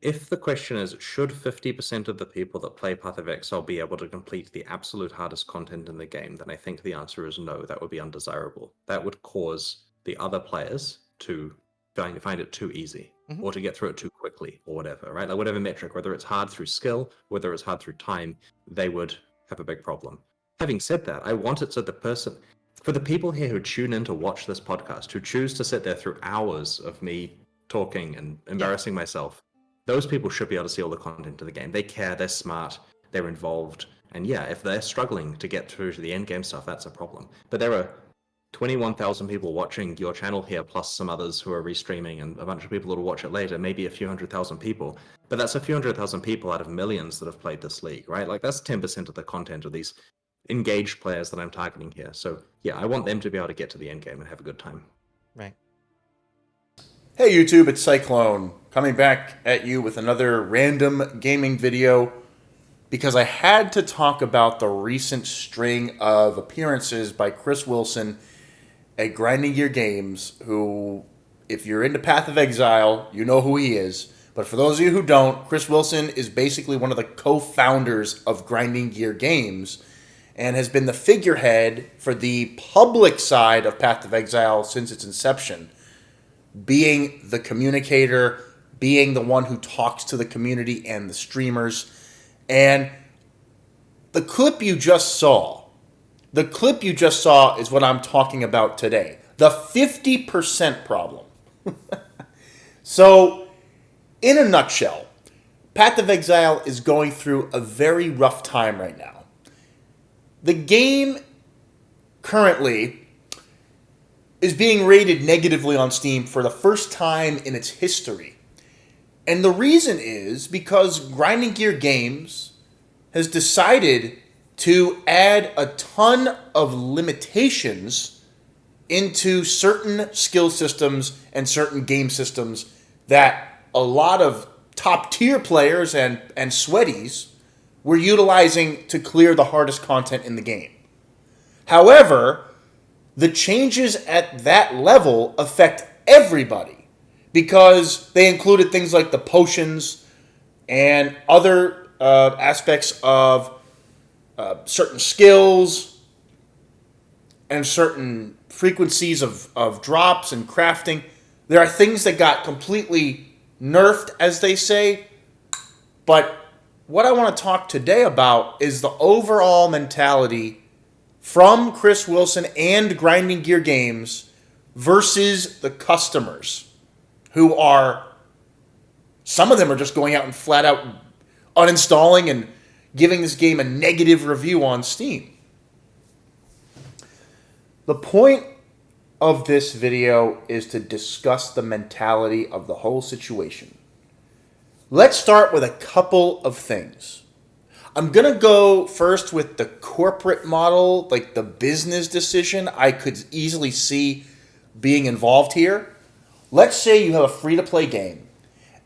if the question is, should 50% of the people that play Path of Exile be able to complete the absolute hardest content in the game, then I think the answer is no, that would be undesirable. That would cause the other players to find it too easy, or to get through it too quickly, or whatever, right? Like whatever metric, whether it's hard through skill, whether it's hard through time, they would have a big problem. Having said that, I want it so for the people here who tune in to watch this podcast, who choose to sit there through hours of me talking and embarrassing myself, those people should be able to see all the content of the game. They care, they're smart, they're involved, and yeah, if they're struggling to get through to the end game stuff, that's a problem. But there are 21,000 people watching your channel here, plus some others who are restreaming, and a bunch of people that will watch it later, maybe a few 100,000 people. But that's a few 100,000 people out of millions that have played this league, right? Like that's 10% of the content of these engaged players that I'm targeting here. So yeah, I want them to be able to get to the end game and have a good time. Right. Hey YouTube, it's Cyclone, coming back at you with another random gaming video because I had to talk about the recent string of appearances by Chris Wilson at Grinding Gear Games, who, if you're into Path of Exile, you know who he is. But for those of you who don't, Chris Wilson is basically one of the co-founders of Grinding Gear Games and has been the figurehead for the public side of Path of Exile since its inception, being the communicator, being the one who talks to the community and the streamers. And the clip you just saw is what I'm talking about today. The 50% problem. So, in a nutshell, Path of Exile is going through a very rough time right now. The game currently is being rated negatively on Steam for the first time in its history. And the reason is because Grinding Gear Games has decided to add a ton of limitations into certain skill systems and certain game systems that a lot of top-tier players and sweaties were utilizing to clear the hardest content in the game. However, the changes at that level affect everybody because they included things like the potions and other aspects of certain skills and certain frequencies of drops and crafting. There are things that got completely nerfed, as they say, but what I want to talk today about is the overall mentality from Chris Wilson and Grinding Gear Games versus the customers, who are, some of them are just going out and flat out uninstalling and giving this game a negative review on Steam. The point of this video is to discuss the mentality of the whole situation. Let's start with a couple of things. I'm going to go first with the corporate model, like the business decision I could easily see being involved here. Let's say you have a free-to-play game,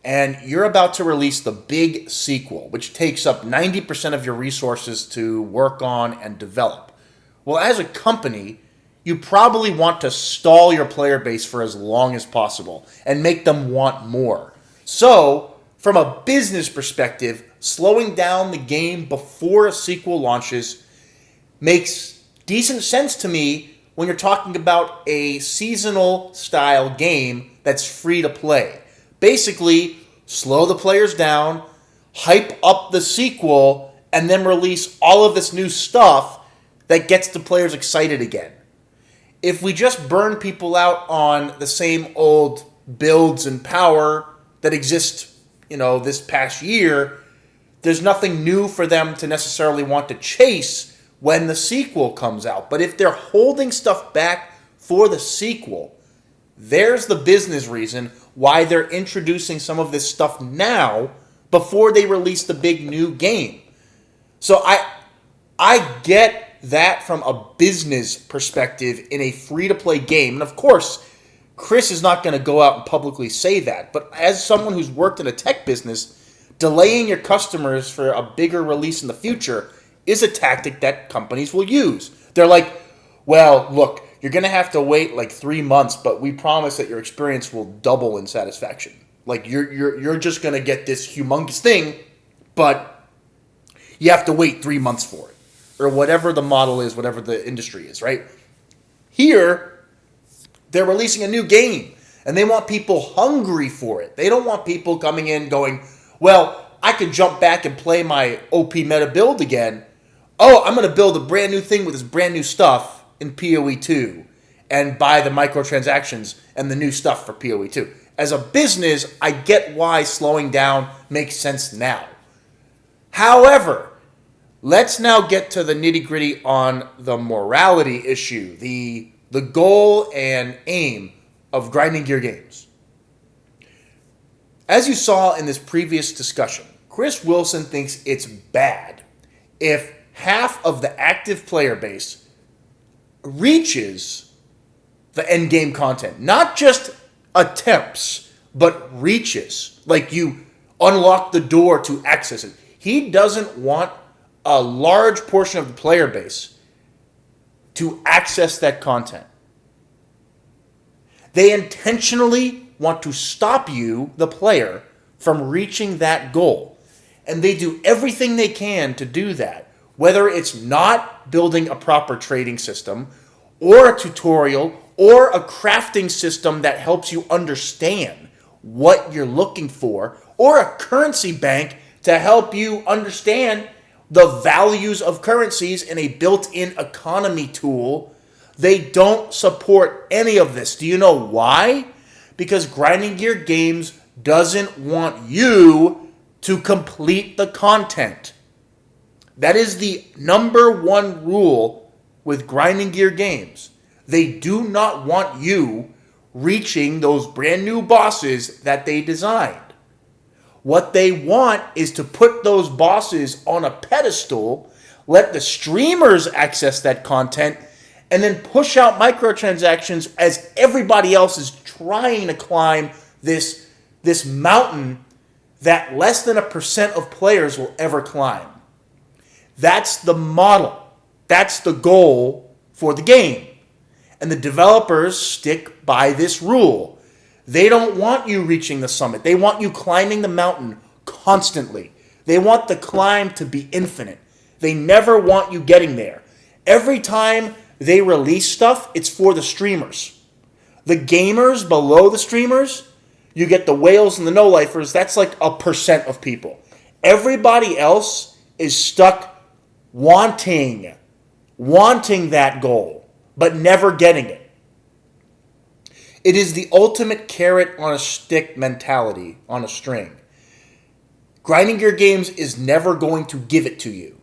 and you're about to release the big sequel, which takes up 90% of your resources to work on and develop. Well, as a company, you probably want to stall your player base for as long as possible and make them want more. So, from a business perspective, slowing down the game before a sequel launches makes decent sense to me when you're talking about a seasonal style game that's free to play. Basically, slow the players down, hype up the sequel, and then release all of this new stuff that gets the players excited again. If we just burn people out on the same old builds and power that exist, this past year, there's nothing new for them to necessarily want to chase when the sequel comes out. But if they're holding stuff back for the sequel, there's the business reason why they're introducing some of this stuff now before they release the big new game. So I get that from a business perspective in a free-to-play game. And of course, Chris is not going to go out and publicly say that. But as someone who's worked in a tech business, delaying your customers for a bigger release in the future is a tactic that companies will use. They're like, well, look, you're going to have to wait like 3 months, but we promise that your experience will double in satisfaction. Like you're just gonna get this humongous thing, but you have to wait 3 months for it, or whatever the model is, whatever the industry is, right? Here, they're releasing a new game, and they want people hungry for it. They don't want people coming in going, well, I could jump back and play my OP meta build again. Oh, I'm going to build a brand new thing with this brand new stuff in PoE 2 and buy the microtransactions and the new stuff for PoE 2. As a business, I get why slowing down makes sense now. However, let's now get to the nitty-gritty on the morality issue, the goal and aim of grinding gear games. As you saw in this previous discussion, Chris Wilson thinks it's bad if half of the active player base reaches the endgame content. Not just attempts, but reaches. Like you unlock the door to access it. He doesn't want a large portion of the player base to access that content. They intentionally want to stop you, the player, from reaching that goal. And they do everything they can to do that. Whether it's not building a proper trading system, or a tutorial, or a crafting system that helps you understand what you're looking for, or a currency bank to help you understand the values of currencies in a built-in economy tool. They don't support any of this. Do you know why? Because Grinding Gear Games doesn't want you to complete the content. That is the number one rule with Grinding Gear Games. They do not want you reaching those brand new bosses that they designed. What they want is to put those bosses on a pedestal, let the streamers access that content, and then push out microtransactions as everybody else is trying to climb this mountain that less than 1% of players will ever climb. That's the model. That's the goal for the game. And the developers stick by this rule. They don't want you reaching the summit. They want you climbing the mountain constantly. They want the climb to be infinite. They never want you getting there. Every time they release stuff, it's for the streamers. The gamers below the streamers, you get the whales and the no-lifers, that's like 1% of people. Everybody else is stuck wanting that goal, but never getting it. It is the ultimate carrot on a stick mentality on a string. Grinding Gear Games is never going to give it to you.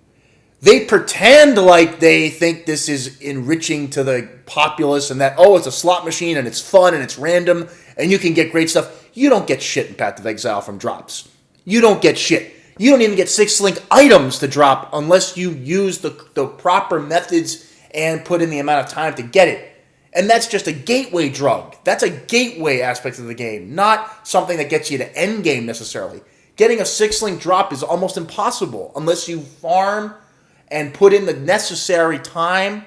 They pretend like they think this is enriching to the populace and that, oh, it's a slot machine and it's fun and it's random and you can get great stuff. You don't get shit in Path of Exile from drops. You don't get shit. You don't even get 6-link items to drop unless you use the proper methods and put in the amount of time to get it. And that's just a gateway drug. That's a gateway aspect of the game, not something that gets you to endgame necessarily. Getting a 6-link drop is almost impossible unless you farm and put in the necessary time.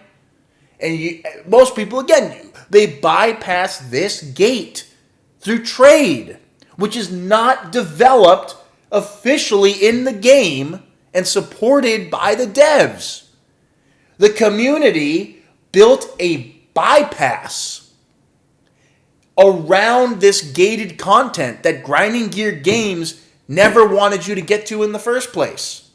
And most people, again, they bypass this gate through trade, which is not developed officially in the game and supported by the devs. The community built a bypass around this gated content that Grinding Gear Games never wanted you to get to in the first place.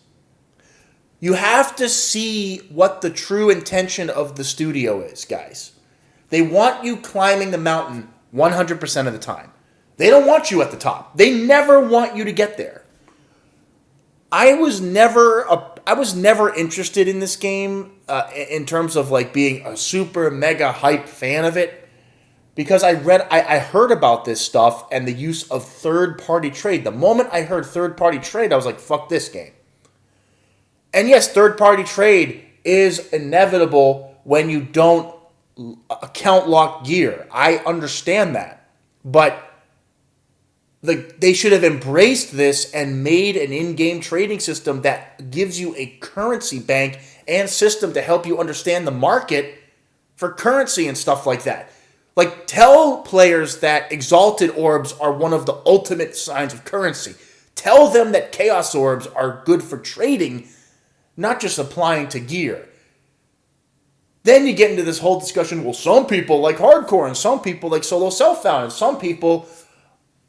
You have to see what the true intention of the studio is, guys. They want you climbing the mountain 100% of the time. They don't want you at the top. They never want you to get there. I was never interested in this game in terms of like being a super mega hype fan of it, because I heard about this stuff and the use of third-party trade. The moment I heard third-party trade, I was like, fuck this game. And yes, third-party trade is inevitable when you don't account lock gear. I understand that. But they should have embraced this and made an in-game trading system that gives you a currency bank and system to help you understand the market for currency and stuff like that. Like, tell players that exalted orbs are one of the ultimate signs of currency. Tell them that chaos orbs are good for trading, not just applying to gear. Then you get into this whole discussion, well, some people like hardcore and some people like solo self-found and some people...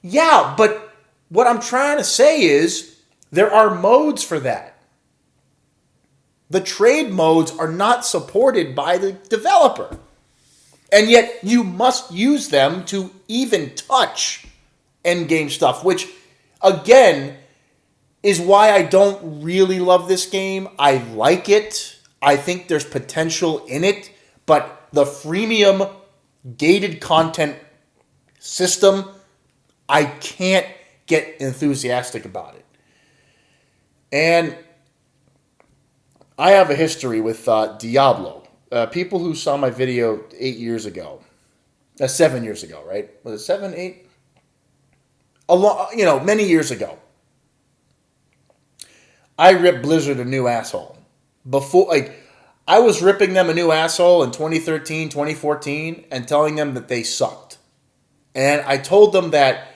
Yeah, but what I'm trying to say is there are modes for that. The trade modes are not supported by the developer. And yet you must use them to even touch endgame stuff, which, again, is why I don't really love this game. I like it. I think there's potential in it. But the freemium gated content system, I can't get enthusiastic about it. And I have a history with Diablo. People who saw my video 8 years ago, 7 years ago, right? Was it 7, 8? Many years ago. I ripped Blizzard a new asshole. I was ripping them a new asshole in 2013, 2014, and telling them that they sucked. And I told them that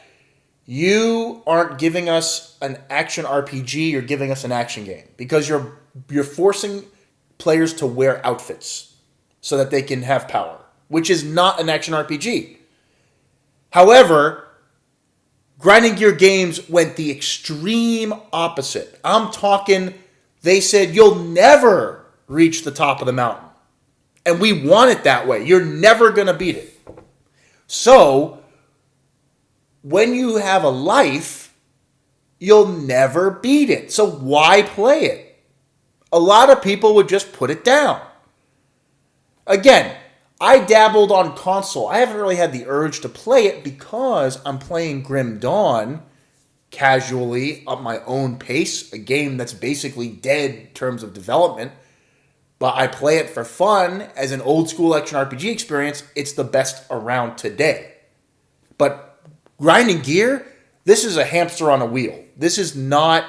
you aren't giving us an action RPG, you're giving us an action game. Because you're forcing players to wear outfits so that they can have power, which is not an action RPG. However, grinding gear games went the extreme opposite. I'm talking, they said you'll never reach the top of the mountain. And we want it that way. You're never going to beat it. So, when you have a life, you'll never beat it. So why play it? A lot of people would just put it down. Again, I dabbled on console. I haven't really had the urge to play it because I'm playing Grim Dawn casually at my own pace, a game that's basically dead in terms of development. But I play it for fun as an old school action RPG experience. It's the best around today. But grinding gear, this is a hamster on a wheel. This is not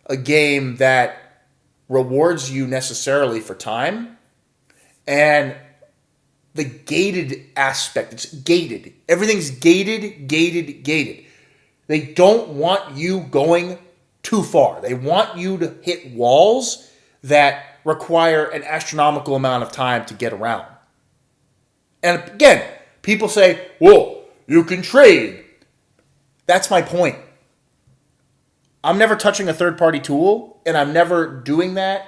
a game that rewards you necessarily for time. And the gated aspect, it's gated. Everything's gated. They don't want you going too far. They want you to hit walls that require an astronomical amount of time to get around. And again, people say, well, you can trade. That's my point. I'm never touching a third-party tool, and I'm never doing that,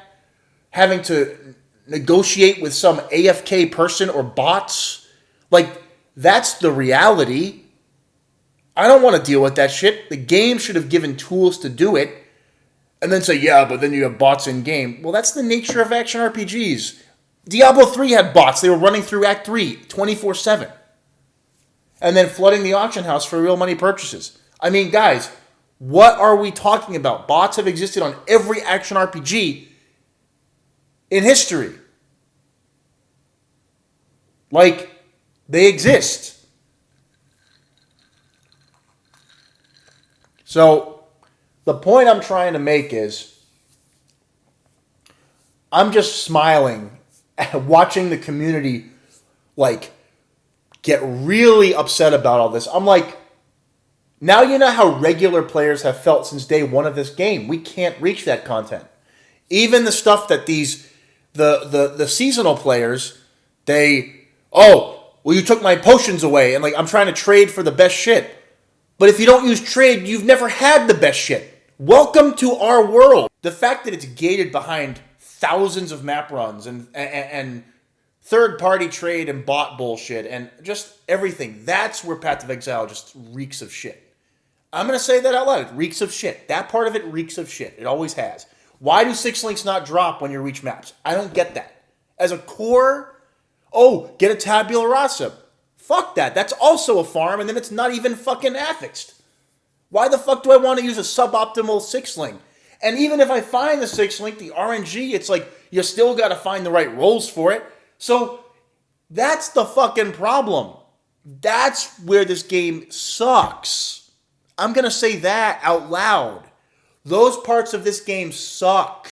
having to negotiate with some AFK person or bots. Like, that's the reality. I don't want to deal with that shit. The game should have given tools to do it, and then say, yeah, but then you have bots in-game. Well, that's the nature of action RPGs. Diablo 3 had bots. They were running through Act 3 24/7. And then flooding the auction house for real money purchases. I mean, guys, what are we talking about? Bots have existed on every action RPG in history. Like, they exist. So, the point I'm trying to make is, I'm just smiling at watching the community, like, get really upset about all this. I'm like, now you know how regular players have felt since day one of this game. We can't reach that content. Even the stuff that the seasonal players, you took my potions away, and like I'm trying to trade for the best shit. But if you don't use trade, you've never had the best shit. Welcome to our world. The fact that it's gated behind thousands of map runs and third-party trade and bot bullshit and just everything. That's where Path of Exile just reeks of shit. I'm going to say that out loud. It reeks of shit. That part of it reeks of shit. It always has. Why do 6 links not drop when you reach maps? I don't get that. As a core, get a tabula rasa. Fuck that. That's also a farm, and then it's not even fucking affixed. Why the fuck do I want to use a suboptimal 6 link? And even if I find the 6 link, the RNG, it's like you still got to find the right rolls for it. So that's the fucking problem. That's where this game sucks. I'm going to say that out loud. Those parts of this game suck.